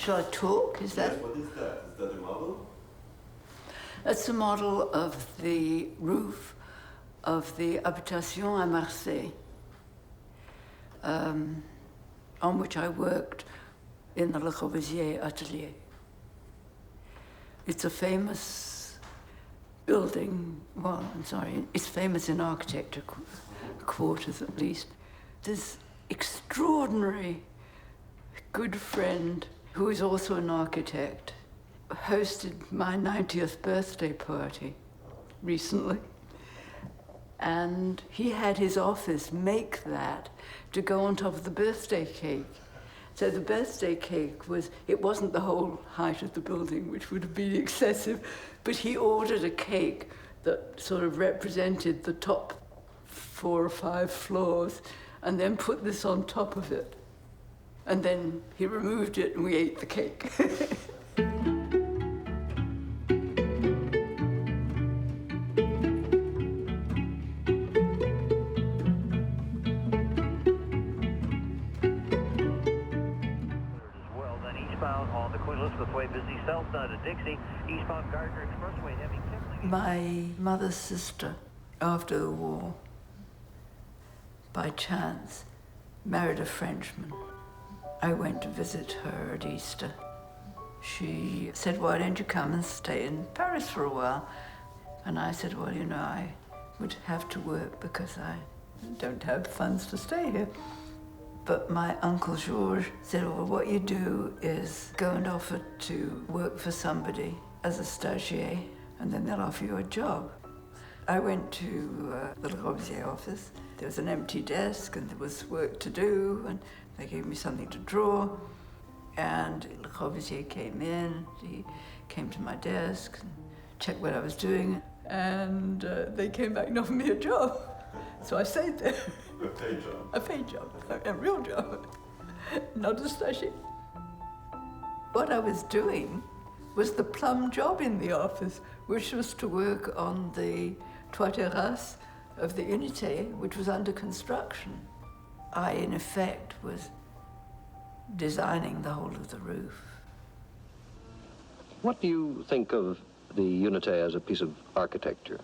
Shall I talk? Is that? Yes, what is that? Is that a model? That's a model of the roof of the Habitation à Marseille, on which I worked in the Le Corbusier atelier. It's a famous building, it's famous in architecture quarters at least. This extraordinary good friend, who is also an architect, hosted my 90th birthday party recently. And he had his office make that to go on top of the birthday cake. So the birthday cake it wasn't the whole height of the building, which would have been excessive, but he ordered a cake that sort of represented the top 4 or 5 floors, and then put this on top of it. And then he removed it and we ate the cake. My mother's sister, after the war, by chance, married a Frenchman. I went to visit her at Easter. She said, why don't you come and stay in Paris for a while? And I said, well, I would have to work because I don't have funds to stay here. But my Uncle Georges said, well, what you do is go and offer to work for somebody as a stagiaire, and then they'll offer you a job. I went to the Le Corbusier office. There was an empty desk and there was work to do, and they gave me something to draw. And Le Corbusier came in, he came to my desk and checked what I was doing, and they came back and offered me a job. So I stayed there. A paid job? A paid job, a real job, not a stagiaire. What I was doing was the plum job in the office, which was to work on the toit terrasse of the Unité, which was under construction. I, in effect, was designing the whole of the roof. What do you think of the Unité as a piece of architecture?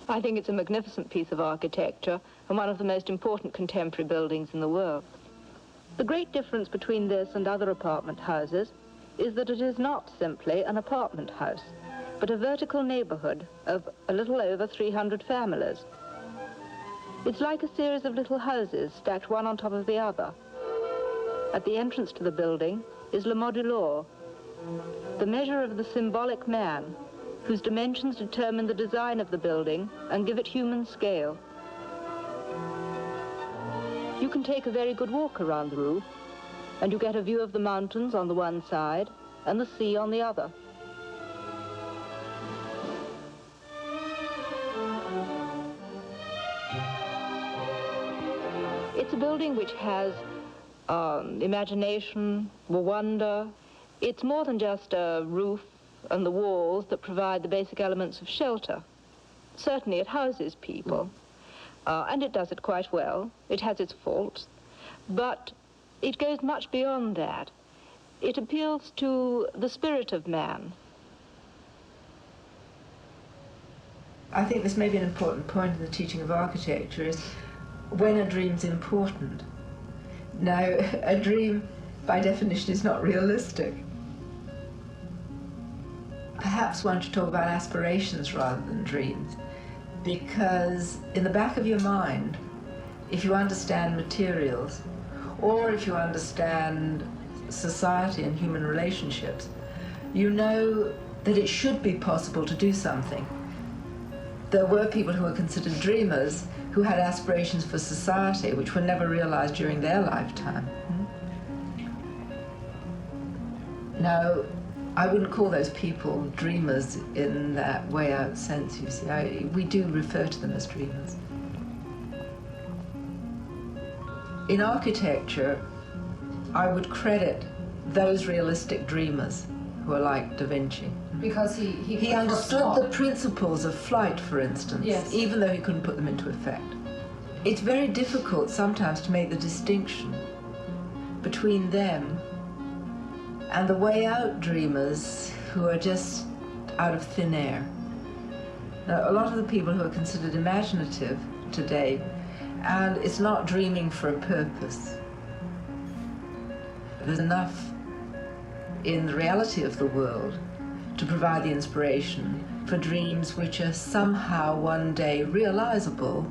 I think it's a magnificent piece of architecture and one of the most important contemporary buildings in the world. The great difference between this and other apartment houses is that it is not simply an apartment house, but a vertical neighborhood of a little over 300 families. It's like a series of little houses stacked one on top of the other. At the entrance to the building is le modulo, the measure of the symbolic man, whose dimensions determine the design of the building and give it human scale. You can take a very good walk around the roof, and you get a view of the mountains on the one side and the sea on the other. It's a building which has imagination, wonder. It's more than just a roof and the walls that provide the basic elements of shelter. Certainly it houses people, and it does it quite well. It has its faults, but it goes much beyond that. It appeals to the spirit of man. I think this may be an important point in the teaching of architecture, is when a dream's important. Now, a dream, by definition, is not realistic. Perhaps one should talk about aspirations rather than dreams, because in the back of your mind, if you understand materials, or if you understand society and human relationships, you know that it should be possible to do something. There were people who were considered dreamers who had aspirations for society which were never realized during their lifetime. Now, I wouldn't call those people dreamers in that way out sense, you see. We do refer to them as dreamers. In architecture, I would credit those realistic dreamers who are like Da Vinci. Because he understood the principles of flight, for instance, yes, even though he couldn't put them into effect. It's very difficult sometimes to make the distinction between them and the way out dreamers who are just out of thin air. Now, a lot of the people who are considered imaginative today, and it's not dreaming for a purpose. There's enough in the reality of the world to provide the inspiration for dreams which are somehow one day realizable